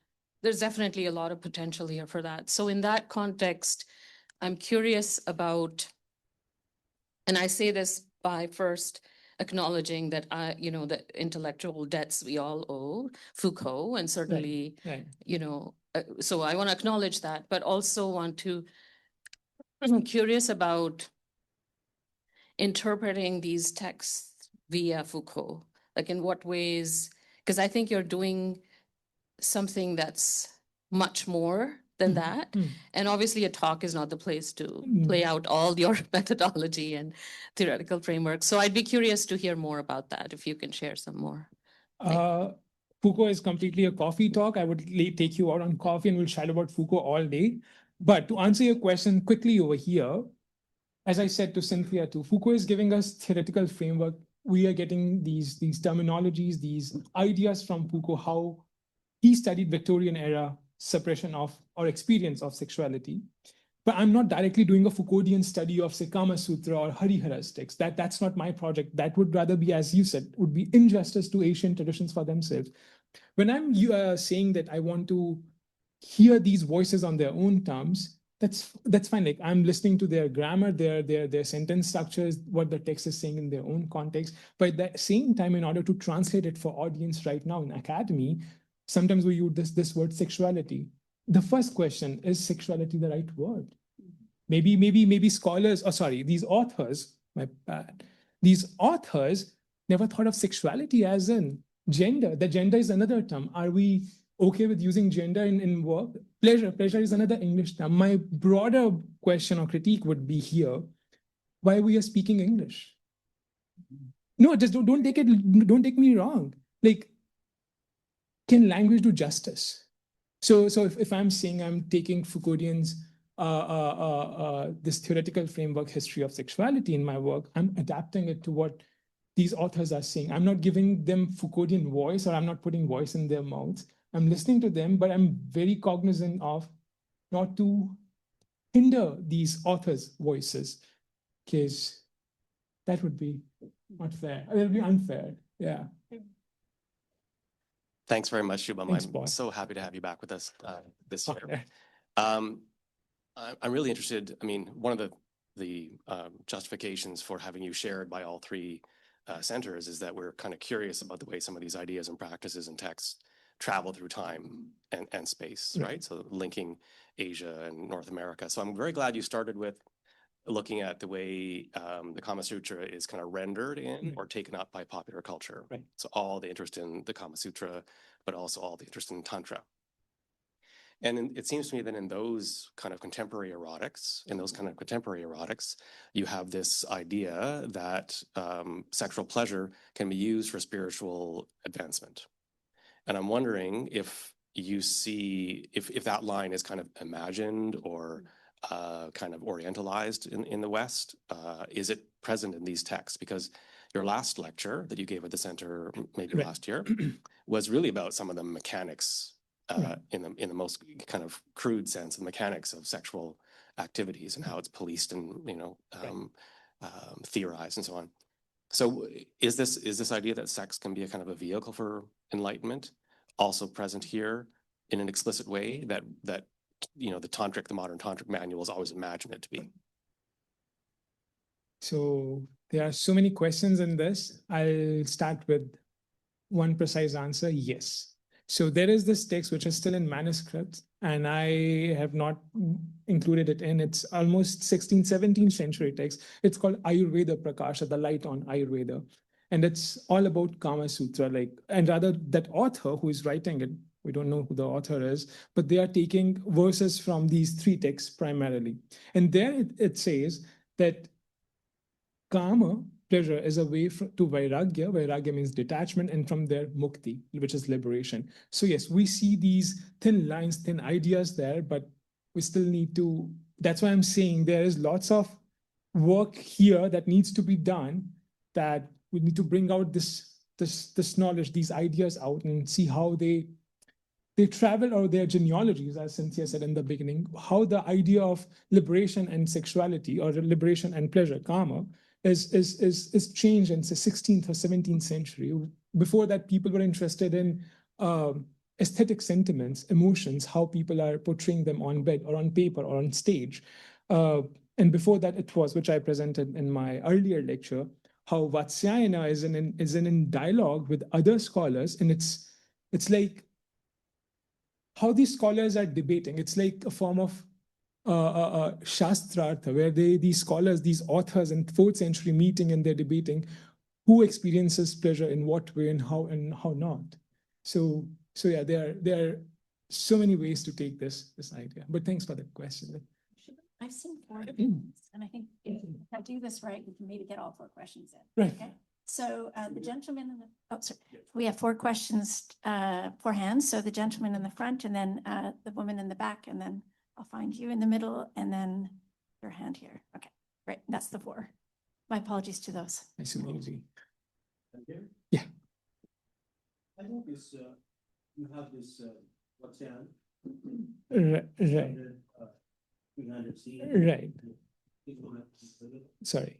there's definitely a lot of potential here for that. So in that context, I'm curious about, and I say this by first acknowledging that the intellectual debts we all owe Foucault, and certainly, so I want to acknowledge that, but also I'm curious about interpreting these texts via Foucault, like in what ways, because I think you're doing something that's much more than that. And obviously a talk is not the place to play out all your methodology and theoretical framework. So I'd be curious to hear more about that, if you can share some more. Foucault is completely a coffee talk. I would take you out on coffee and we'll chat about Foucault all day. But to answer your question quickly over here, as I said to Cynthia too, Foucault is giving us theoretical framework. We are getting these terminologies, these ideas from Foucault, how he studied Victorian era suppression of or experience of sexuality. But I'm not directly doing a Foucauldian study of, say, Kāmasūtra or Harihara's text. That's not my project. That would rather be, as you said, would be injustice to Asian traditions for themselves. When I'm saying that I want to hear these voices on their own terms, that's fine. Like I'm listening to their grammar, their sentence structures, what the text is saying in their own context. But at the same time, in order to translate it for audience right now in academy, sometimes we use this word sexuality. The first question, is sexuality the right word? Maybe scholars, these authors, my bad. These authors never thought of sexuality as in gender. The gender is another term. Are we okay with using gender in work? Pleasure is another English term. My broader question or critique would be here, why we are speaking English? No, just don't take me wrong. Like, can language do justice? So if I'm saying I'm taking Foucauldian's this theoretical framework history of sexuality in my work, I'm adapting it to what these authors are saying. I'm not giving them Foucauldian voice, or I'm not putting voice in their mouths. I'm listening to them, but I'm very cognizant of not to hinder these authors' voices, because that would be not fair. It would be unfair. Yeah. Thanks very much, Shubham. Thanks, I'm Paul. so happy to have you back with us this year. I'm really interested. I mean, one of the justifications for having you shared by all three centers is that we're kind of curious about the way some of these ideas and practices and texts travel through time and space, right? So linking Asia and North America. So I'm very glad you started with looking at the way the Kāmasūtra is kind of rendered in or taken up by popular culture. Right. So all the interest in the Kāmasūtra, but also all the interest in Tantra. And it seems to me that in those kind of contemporary erotics, you have this idea that sexual pleasure can be used for spiritual advancement. And I'm wondering if you see, if that line is kind of imagined or kind of orientalized in the West, is it present in these texts? Because your last lecture that you gave at the center maybe last year was really about some of the mechanics in the most kind of crude sense, the mechanics of sexual activities and how it's policed and theorized and so on. So is this idea that sex can be a kind of a vehicle for enlightenment also present here in an explicit way that the modern tantric manuals always imagine it to be? So there are so many questions in this. I'll start with one precise answer: yes. So there is this text which is still in manuscript, and I have not included it in. It's almost 16th, 17th century text. It's called Ayurveda Prakasha, the light on Ayurveda. And it's all about Kāmasūtra, like, and rather that author who is writing it, we don't know who the author is, but they are taking verses from these three texts primarily. And there it says that Kama, pleasure, is a way to Vairagya. Vairagya means detachment, and from there, Mukti, which is liberation. So yes, we see these thin lines, thin ideas there, but we still need to, that's why I'm saying there is lots of work here that needs to be done, that we need to bring out this knowledge, these ideas out, and see how they travel, or their genealogies, as Cynthia said in the beginning, how the idea of liberation and sexuality, or liberation and pleasure, Kama, is changed in the 16th or 17th century. Before that, people were interested in aesthetic sentiments, emotions, how people are portraying them on bed or on paper or on stage. And before that, it was, which I presented in my earlier lecture, how Vatsyayana is in dialogue with other scholars, and it's like how these scholars are debating. It's like a form of shastra, where these scholars, these authors in 4th century meeting, and they're debating who experiences pleasure in what way and how not. So yeah, there are so many ways to take this idea. But thanks for the question. I've seen 4 questions, and I think if I do this right, we can maybe get all 4 questions in. Right. Okay. So the gentleman in the, oh, sorry. We have 4 questions, 4 hands. So the gentleman in the front, and then the woman in the back, and then I'll find you in the middle, and then your hand here. Okay, great. That's the 4. My apologies to those. Nice and easy. Yeah. I think this, you have this, what's that? Right. 300 C. Right. Sorry.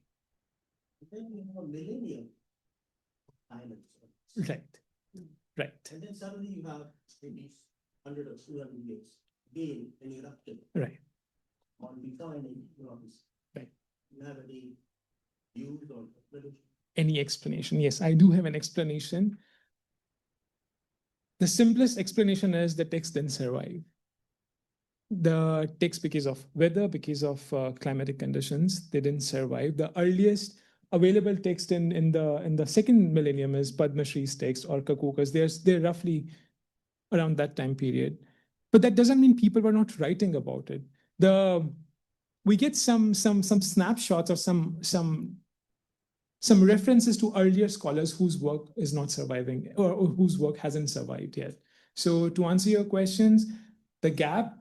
Then you have a millennium islands. Right. Right. And then suddenly you have maybe 100 or 200 years, again, an eruption. Right. On defining economics. Right. You have any views or explanation? Any explanation? Yes, I do have an explanation. The simplest explanation is the text didn't survive. The text, because of weather, because of climatic conditions, they didn't survive. The earliest available text in the 2nd millennium is Padma Shri's text, or Kakuka's. They're roughly around that time period. But that doesn't mean people were not writing about it. We get some snapshots or some references to earlier scholars whose work is not surviving, or whose work hasn't survived yet. So to answer your questions, the gap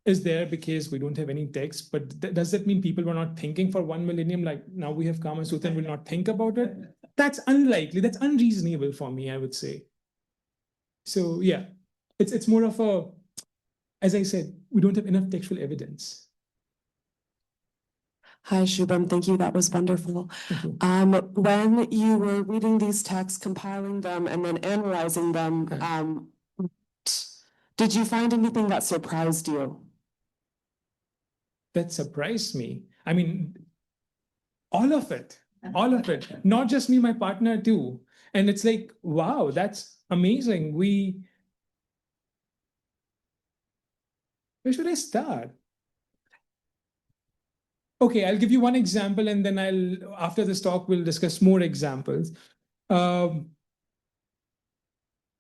is there because we don't have any text, but does that mean people were not thinking for 1 millennium? Like now we have Kāmasūtra and will not think about it? That's unlikely. That's unreasonable for me, I would say. So yeah, it's more of a, as I said, we don't have enough textual evidence. Hi, Shubham. Thank you. That was wonderful. When you were reading these texts, compiling them, and then analyzing them, did you find anything that surprised you? That surprised me. I mean, all of it, not just me, my partner too. And it's like, wow, that's amazing. Where should I start? Okay, I'll give you one example, and then after this talk, we'll discuss more examples. In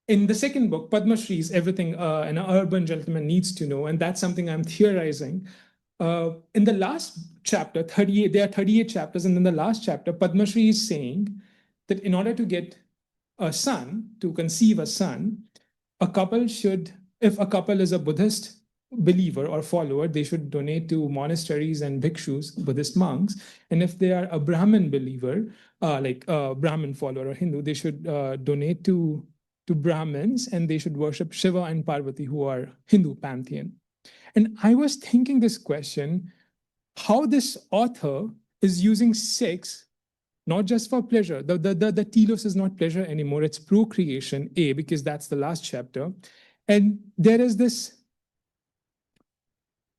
the 2nd book, Padma Shri's Everything an Urban Gentleman Needs to Know, and that's something I'm theorizing. In the last chapter, 38, there are 38 chapters, and in the last chapter, Padma Shri is saying that in order to get a son, to conceive a son, a couple should, if a couple is a Buddhist believer or follower, they should donate to monasteries and bhikshus, Buddhist monks. And if they are a Brahmin believer, like a Brahmin follower or Hindu, they should donate to Brahmins, and they should worship Shiva and Parvati, who are Hindu pantheon. And I was thinking this question, how this author is using sex, not just for pleasure. The telos is not pleasure anymore, it's procreation, because that's the last chapter. And there is this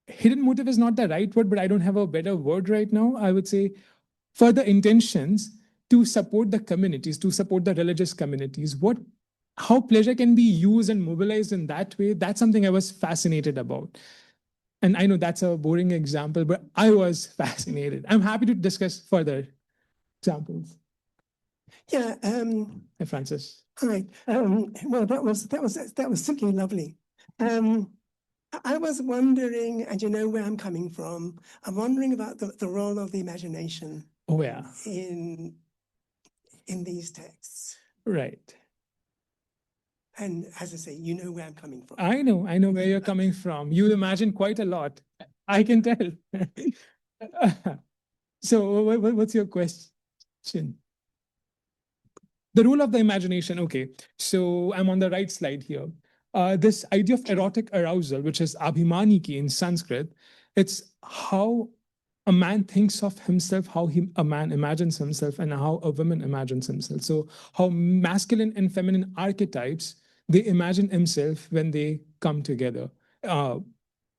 hidden motive is not the right word, but I don't have a better word right now. I would say further intentions to support the communities, to support the religious communities. How pleasure can be used and mobilized in that way, that's something I was fascinated about. And I know that's a boring example, but I was fascinated. I'm happy to discuss further. examples. Yeah, Hey, Francis. hi. Well, that was simply lovely. I was wondering, and you know where I'm coming from, I'm wondering about the role of the imagination Oh, yeah, in these texts. right. And as I say, you know where I'm coming from. I know where you're coming from. You imagine quite a lot. I can tell. So what's your question? The role of the imagination. Okay, so I'm on the right slide here. This idea of erotic arousal, which is abhimaniki in Sanskrit, it's how a man thinks of himself, how a man imagines himself, and how a woman imagines himself. So how masculine and feminine archetypes, they imagine himself when they come together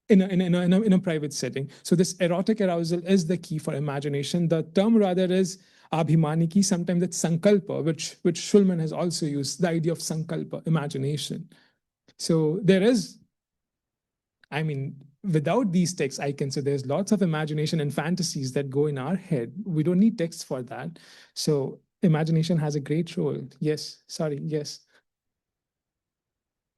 in a private setting. So this erotic arousal is the key for imagination. The term rather is abhimaniki, sometimes it's sankalpa, which Shulman has also used, the idea of sankalpa, imagination. So there is, I mean, without these texts, I can say there's lots of imagination and fantasies that go in our head. We don't need texts for that. So imagination has a great role. Yes, sorry, yes.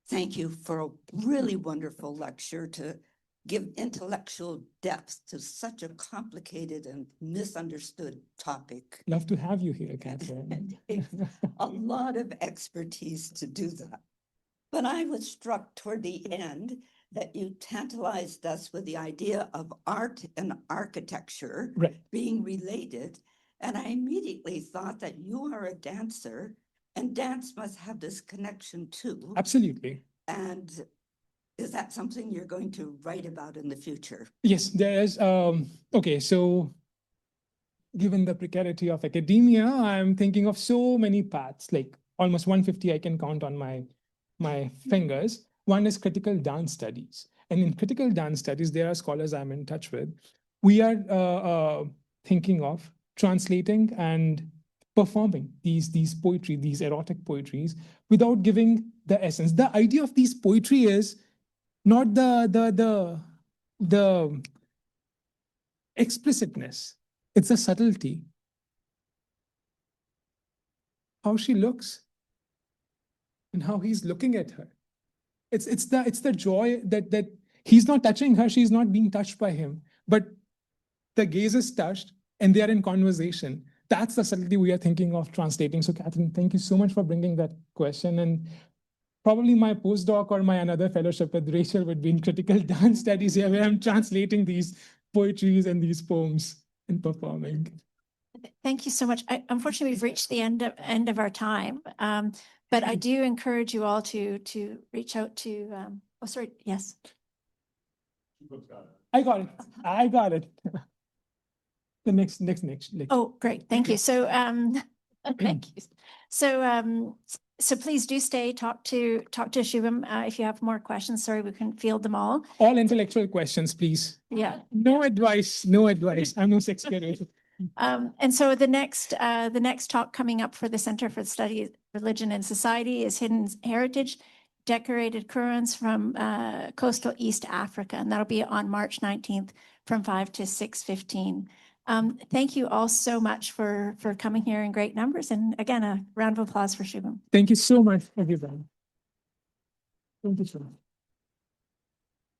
Thank you for a really wonderful lecture to give intellectual depth to such a complicated and misunderstood topic. Love to have you here, Catherine. It takes a lot of expertise to do that. But I was struck toward the end that you tantalized us with the idea of art and architecture being related. And I immediately thought that you are a dancer and dance must have this connection too. Absolutely. And is that something you're going to write about in the future? Yes, there is. Okay, so given the precarity of academia, I'm thinking of so many paths, like almost 150 I can count on my fingers. One is critical dance studies. And in critical dance studies, there are scholars I'm in touch with. We are thinking of translating and performing these poetry, these erotic poetries, without giving the essence. The idea of these poetry is not the explicitness. It's the subtlety. How she looks and how he's looking at her. It's the joy that he's not touching her, she's not being touched by him, but the gaze is touched and they are in conversation. That's the subtlety we are thinking of translating. So Catherine, thank you so much for bringing that question. And probably my postdoc or my another fellowship with Rachel would be in critical dance studies here, where I'm translating these poetries and these poems and performing. Thank you so much. Unfortunately, we've reached the end of our time, but I do encourage you all to reach out to. Oh, sorry. Yes. I got it. The next. Oh, great. Thank you. So, thank you. So please do stay, talk to Shubham if you have more questions. Sorry, we couldn't field them all. All intellectual questions, please. Yeah. No advice. I'm no sex curator. And so the next talk coming up for the Center for the Study of Religion and Society is Hidden Heritage, Decorated Qurans from Coastal East Africa. And that'll be on March 19th from 5 to 6:15. Thank you all so much for coming here in great numbers. And again, a round of applause for Shubham. Thank you so much, everyone. Thank you so much.